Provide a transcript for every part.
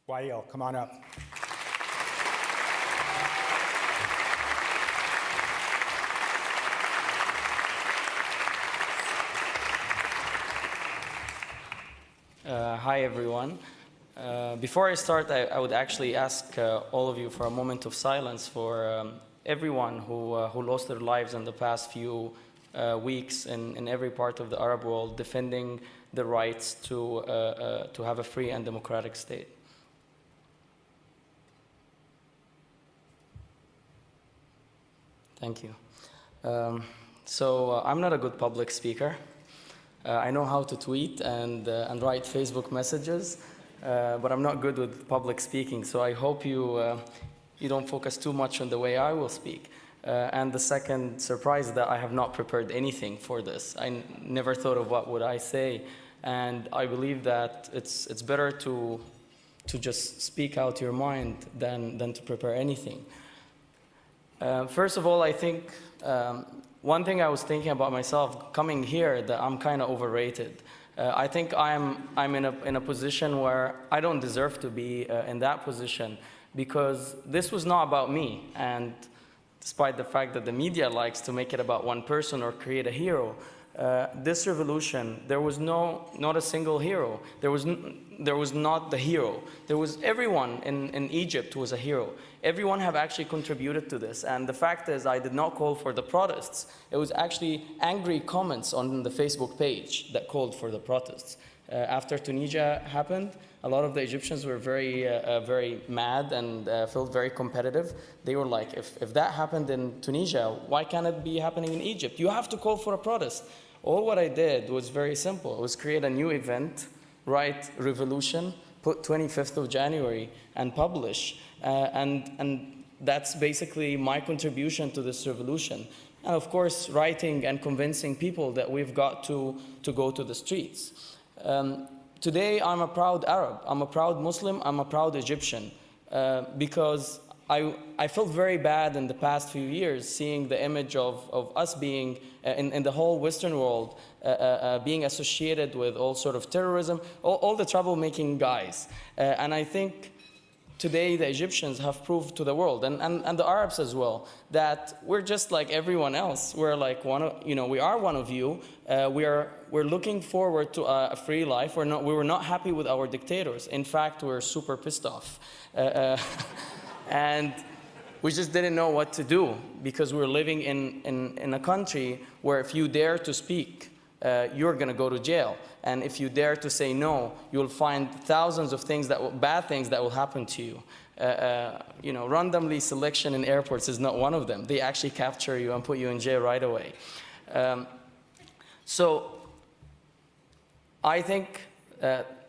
Wa'il, come on up. Hi, everyone. Before I start, I would actually ask all of you for a moment of silence for everyone who lost their lives in the past few weeks in every part of the Arab world, defending the rights to have a free and democratic state. Thank you. I'm not a good public speaker. I know how to tweet and write Facebook messages, but I'm not good with public speaking, so I hope you don't focus too much on the way I will speak. And the second surprise is that I have not prepared anything for this. I never thought of what would I say, and I believe that it's better to just speak out your mind than to prepare anything. First of all, I think one thing I was thinking about myself coming here, that I'm kind of overrated. I think I'm in a position where I don't deserve to be in that position, because this was not about me. And despite the fact that the media likes to make it about one person or create a hero, this revolution, there was not a single hero. There was not the hero. There was everyone in Egypt was a hero. Everyone have actually contributed to this. And the fact is, I did not call for the protests. It was actually angry comments on the Facebook page that called for the protests. After Tunisia happened, a lot of the Egyptians were very mad and felt very competitive. They were like, if that happened in Tunisia, why can't it be happening in Egypt? You have to call for a protest. All what I did was very simple. It was create a new event, write revolution, put 25th of January, and publish. And that's basically my contribution to this revolution. And of course, writing and convincing people that we've got to go to the streets. Today, I'm a proud Arab, I'm a proud Muslim, I'm a proud Egyptian, because I felt very bad in the past few years seeing the image of us being, in the whole Western world, being associated with all sort of terrorism, all the troublemaking guys. And I think today the Egyptians have proved to the world, and the Arabs as well, that we're just like everyone else. We're like we are one of you. We're looking forward to a free life. We were not happy with our dictators. In fact, we're super pissed off. And we just didn't know what to do, because we're living in a country where if you dare to speak, you're going to go to jail. And if you dare to say no, you'll find thousands of bad things that will happen to you. Randomly selection in airports is not one of them. They actually capture you and put you in jail right away. So I think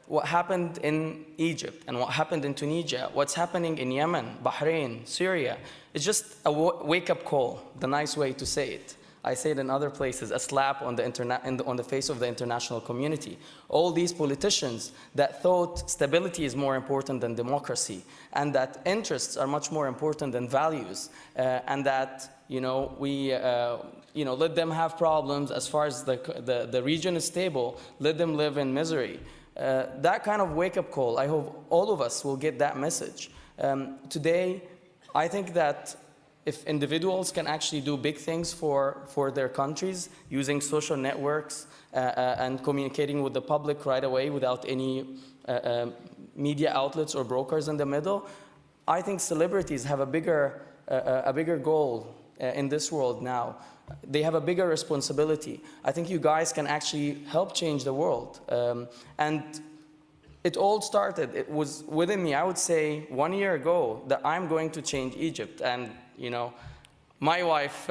what happened in Egypt and what happened in Tunisia, what's happening in Yemen, Bahrain, Syria, it's just a wake-up call, the nice way to say it. I say it in other places, a slap on the face of the international community. All these politicians that thought stability is more important than democracy, and that interests are much more important than values, and that we let them have problems as far as the region is stable, let them live in misery. That kind of wake-up call, I hope all of us will get that message. Today, I think that if individuals can actually do big things for their countries using social networks and communicating with the public right away without any media outlets or brokers in the middle, I think celebrities have a bigger goal in this world now. They have a bigger responsibility. I think you guys can actually help change the world. And it all started, it was within me, I would say 1 year ago, that I'm going to change Egypt. And my wife,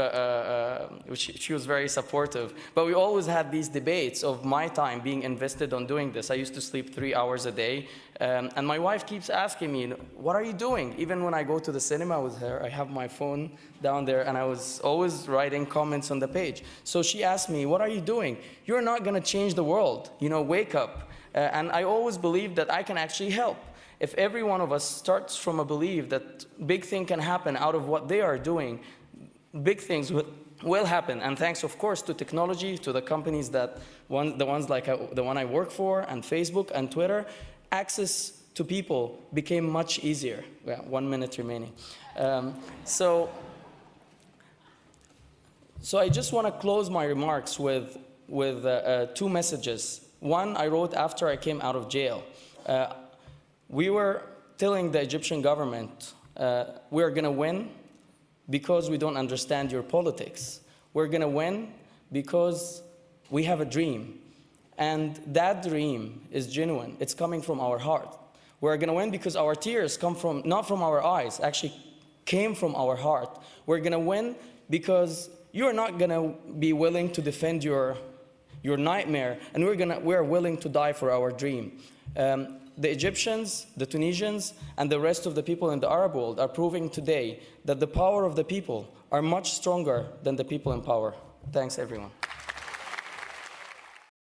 she was very supportive, but we always had these debates of my time being invested on doing this. I used to sleep 3 hours a day, and my wife keeps asking me, what are you doing? Even when I go to the cinema with her, I have my phone down there, and I was always writing comments on the page. So she asked me, what are you doing? You're not gonna change the world, wake up. And I always believed that I can actually help. If every one of us starts from a belief that big thing can happen out of what they are doing, big things will happen. And thanks, of course, to technology, to the companies the ones like the one I work for, and Facebook and Twitter, access to people became much easier. Yeah, 1 minute remaining. So I just want to close my remarks with two messages. One, I wrote after I came out of jail. We were telling the Egyptian government, we're going to win because we don't understand your politics. We're going to win because we have a dream. And that dream is genuine. It's coming from our heart. We're going to win because our tears come from, not from our eyes, actually came from our heart. We're going to win because you're not going to be willing to defend your nightmare, and we're willing to die for our dream. The Egyptians, the Tunisians, and the rest of the people in the Arab world are proving today that the power of the people are much stronger than the people in power. Thanks, everyone.